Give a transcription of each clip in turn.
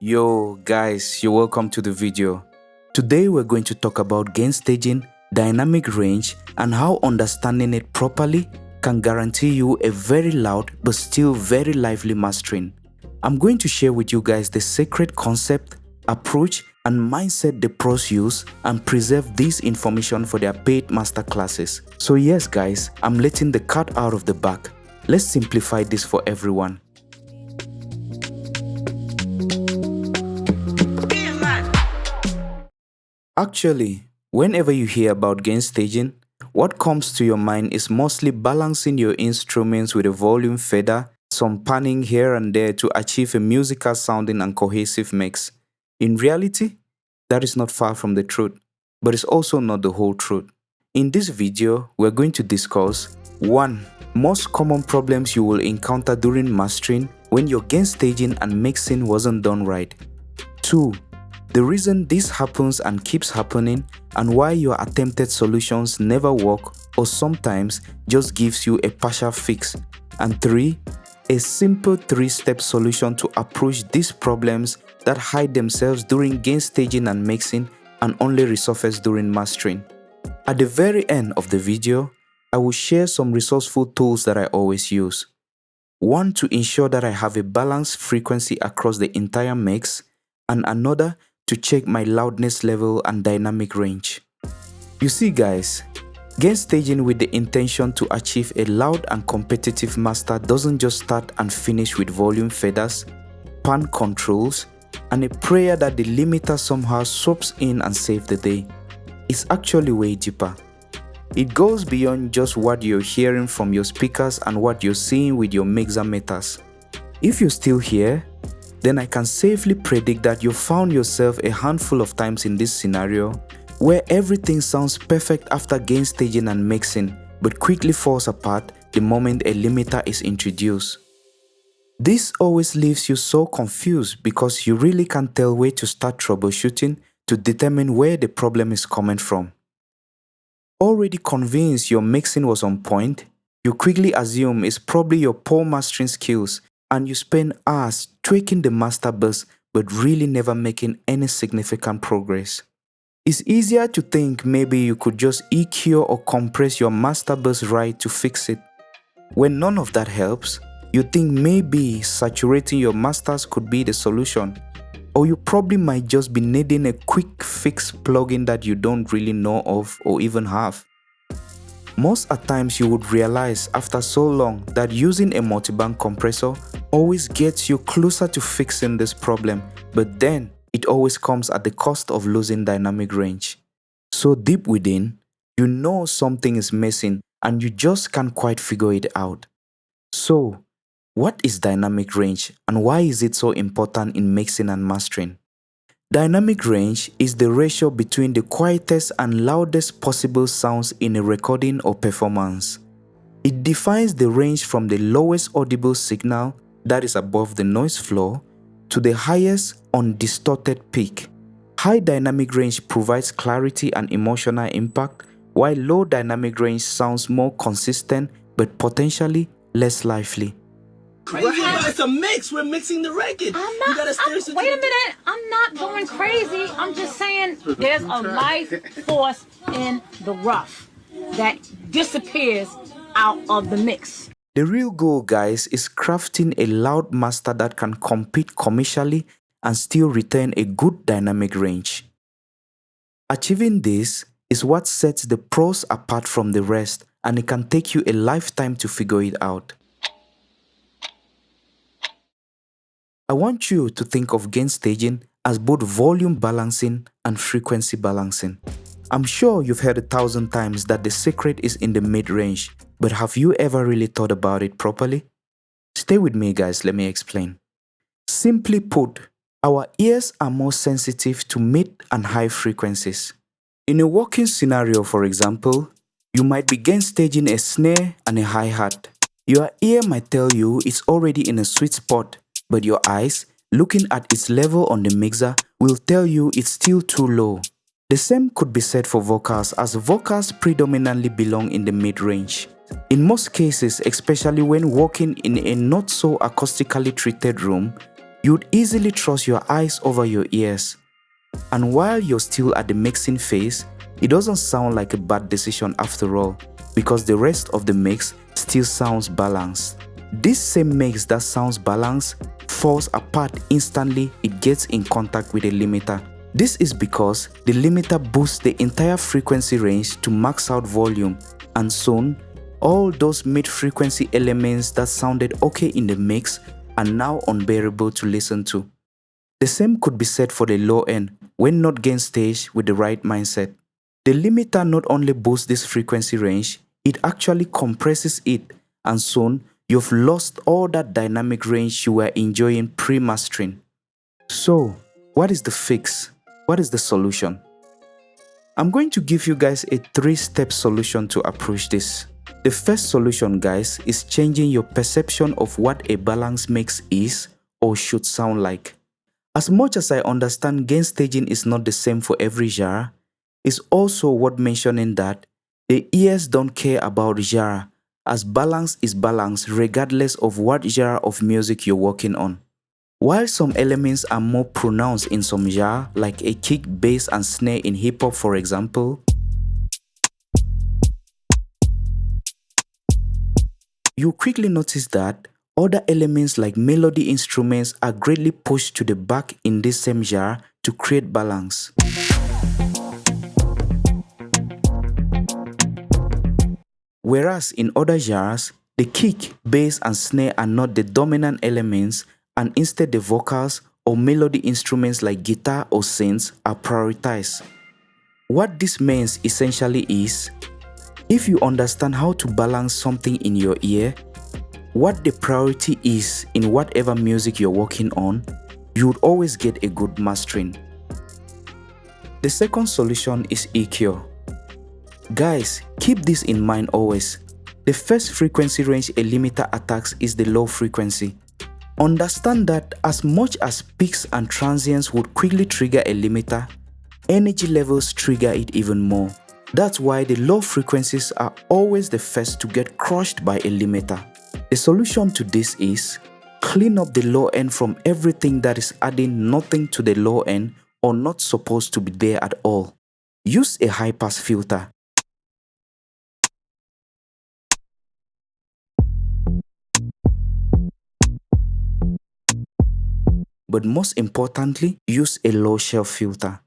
Yo guys, you're welcome to the video. Today we're going to talk about gain staging, dynamic range, and how understanding it properly can guarantee you a very loud but still very lively mastering. I'm going to share with you guys the secret concept, approach, and mindset the pros use and preserve this information for their paid master classes. So yes guys, I'm letting the cat out of the bag. Let's simplify this for everyone. Actually, whenever you hear about gain staging, what comes to your mind is mostly balancing your instruments with a volume fader, some panning here and there to achieve a musical sounding and cohesive mix. In reality, that is not far from the truth, but it's also not the whole truth. In this video, we're going to discuss 1. Most common problems you will encounter during mastering when your gain staging and mixing wasn't done right. 2. The reason this happens and keeps happening and why your attempted solutions never work or sometimes just gives you a partial fix. And 3. A simple 3-step solution to approach these problems that hide themselves during gain staging and mixing and only resurface during mastering. At the very end of the video, I will share some resourceful tools that I always use. One to ensure that I have a balanced frequency across the entire mix, and another to check my loudness level and dynamic range. You see guys, gain staging with the intention to achieve a loud and competitive master doesn't just start and finish with volume faders, pan controls, and a prayer that the limiter somehow swoops in and saves the day. It's actually way deeper. It goes beyond just what you're hearing from your speakers and what you're seeing with your mixer meters. If you're still here, then I can safely predict that you found yourself a handful of times in this scenario where everything sounds perfect after gain staging and mixing but quickly falls apart the moment a limiter is introduced. This always leaves you so confused because you really can't tell where to start troubleshooting to determine where the problem is coming from. Already convinced your mixing was on point, you quickly assume it's probably your poor mastering skills and you spend hours tweaking the master bus but really never making any significant progress. It's easier to think maybe you could just EQ or compress your master bus right to fix it. When none of that helps, you think maybe saturating your masters could be the solution, or you probably might just be needing a quick fix plugin that you don't really know of or even have. Most at times you would realize after so long that using a multiband compressor always gets you closer to fixing this problem, but then it always comes at the cost of losing dynamic range. So deep within, you know something is missing and you just can't quite figure it out. So, what is dynamic range and why is it so important in mixing and mastering? Dynamic range is the ratio between the quietest and loudest possible sounds in a recording or performance. It defines the range from the lowest audible signal that is above the noise floor to the highest undistorted peak. High dynamic range provides clarity and emotional impact, while low dynamic range sounds more consistent but potentially less lively. Crazy, but it's a mix. We're mixing the record. Wait a minute. I'm not going crazy. I'm just saying there's a life force in the rough that disappears out of the mix. The real goal, guys, is crafting a loud master that can compete commercially and still retain a good dynamic range. Achieving this is what sets the pros apart from the rest, and it can take you a lifetime to figure it out. I want you to think of gain staging as both volume balancing and frequency balancing. I'm sure you've heard 1,000 times that the secret is in the mid-range, but have you ever really thought about it properly? Stay with me guys, let me explain. Simply put, our ears are more sensitive to mid and high frequencies. In a working scenario, for example, you might be gain staging a snare and a hi-hat. Your ear might tell you it's already in a sweet spot, but your eyes, looking at its level on the mixer, will tell you it's still too low. The same could be said for vocals, as vocals predominantly belong in the mid-range. In most cases, especially when working in a not so acoustically treated room, you'd easily trust your eyes over your ears. And while you're still at the mixing phase, it doesn't sound like a bad decision after all, because the rest of the mix still sounds balanced. This same mix that sounds balanced falls apart instantly it gets in contact with a limiter. This is because the limiter boosts the entire frequency range to max out volume, and soon, all those mid-frequency elements that sounded okay in the mix are now unbearable to listen to. The same could be said for the low end when not gain stage with the right mindset. The limiter not only boosts this frequency range, it actually compresses it, and soon you've lost all that dynamic range you were enjoying pre-mastering. So, what is the fix? What is the solution? I'm going to give you guys a 3-step solution to approach this. The first solution, guys, is changing your perception of what a balanced mix is or should sound like. As much as I understand gain staging is not the same for every genre, it's also worth mentioning that the ears don't care about genre, as balance is balance regardless of what genre of music you're working on. While some elements are more pronounced in some genre, like a kick, bass and snare in hip-hop for example, you quickly notice that other elements like melody instruments are greatly pushed to the back in this same genre to create balance. Whereas in other genres, the kick, bass and snare are not the dominant elements, and instead the vocals or melody instruments like guitar or synths are prioritized. What this means essentially is, if you understand how to balance something in your ear, what the priority is in whatever music you're working on, you would always get a good mastering. The second solution is EQ. Guys, keep this in mind always. The first frequency range a limiter attacks is the low frequency. Understand that as much as peaks and transients would quickly trigger a limiter, energy levels trigger it even more. That's why the low frequencies are always the first to get crushed by a limiter. The solution to this is clean up the low end from everything that is adding nothing to the low end or not supposed to be there at all. Use a high-pass filter. But most importantly, use a low shelf filter.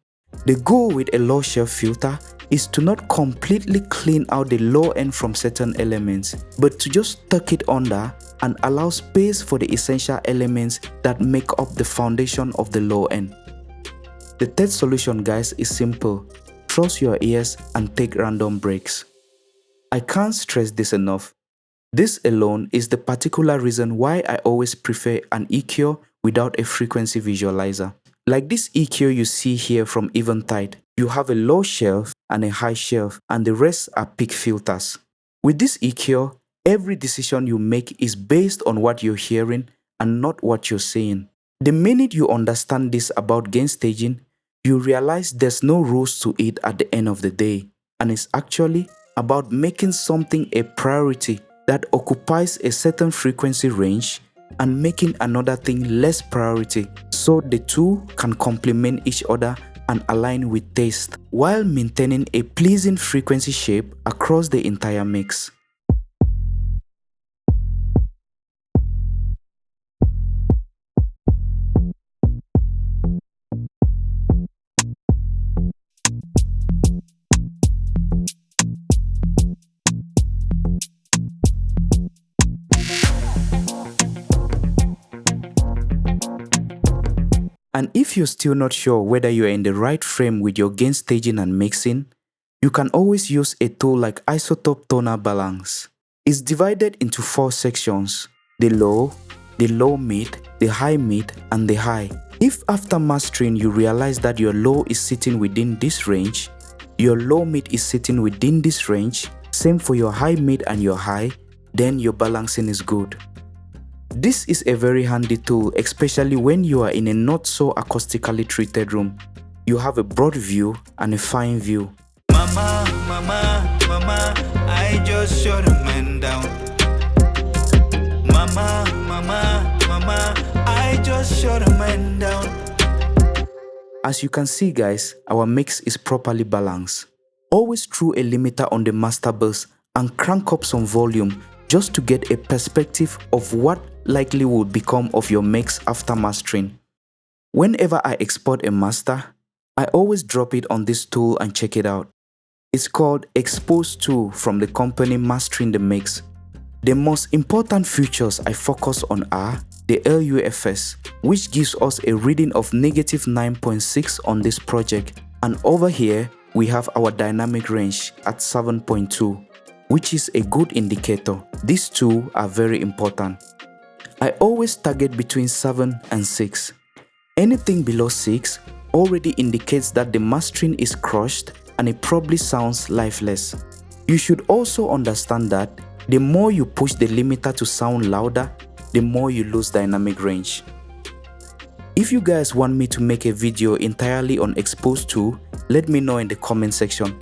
The goal with a low shelf filter is to not completely clean out the low end from certain elements, but to just tuck it under and allow space for the essential elements that make up the foundation of the low end. The third solution, guys, is simple. Trust your ears and take random breaks. I can't stress this enough. This alone is the particular reason why I always prefer an EQ without a frequency visualizer. Like this EQ you see here from Eventide, you have a low shelf and a high shelf, and the rest are peak filters. With this EQ, every decision you make is based on what you're hearing and not what you're saying. The minute you understand this about gain staging, you realize there's no rules to it at the end of the day, and it's actually about making something a priority that occupies a certain frequency range and making another thing less priority, so the two can complement each other and align with taste while maintaining a pleasing frequency shape across the entire mix. And if you're still not sure whether you're in the right frame with your gain staging and mixing, you can always use a tool like Isotope Tonal Balance. It's divided into 4 sections: the low mid, the high mid, and the high. If after mastering you realize that your low is sitting within this range, your low mid is sitting within this range, same for your high mid and your high, then your balancing is good. This is a very handy tool, especially when you are in a not so acoustically treated room. You have a broad view and a fine view. Mama, mama, mama, I just shut a man down. Mama, mama, mama, I might just shut a man down. As you can see guys, our mix is properly balanced. Always throw a limiter on the master bus and crank up some volume just to get a perspective of what likely would become of your mix after mastering. Whenever I export a master, I always drop it on this tool and check it out. It's called Expose Tool from the company Mastering the Mix. The most important features I focus on are the LUFS, which gives us a reading of -9.6 on this project, and over here we have our dynamic range at 7.2, which is a good indicator. These two are very important. I always target between 7 and 6. Anything below 6 already indicates that the mastering is crushed and it probably sounds lifeless. You should also understand that the more you push the limiter to sound louder, the more you lose dynamic range. If you guys want me to make a video entirely on Expose Tool, let me know in the comment section.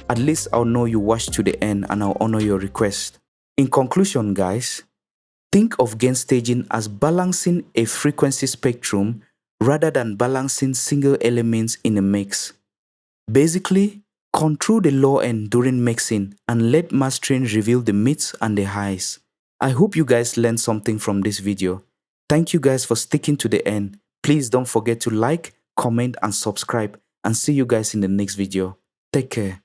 At least I'll know you watched to the end and I'll honor your request. In conclusion guys, think of gain staging as balancing a frequency spectrum rather than balancing single elements in a mix. Basically, control the low end during mixing and let mastering reveal the mids and the highs. I hope you guys learned something from this video. Thank you guys for sticking to the end. Please don't forget to like, comment and subscribe, and see you guys in the next video. Take care.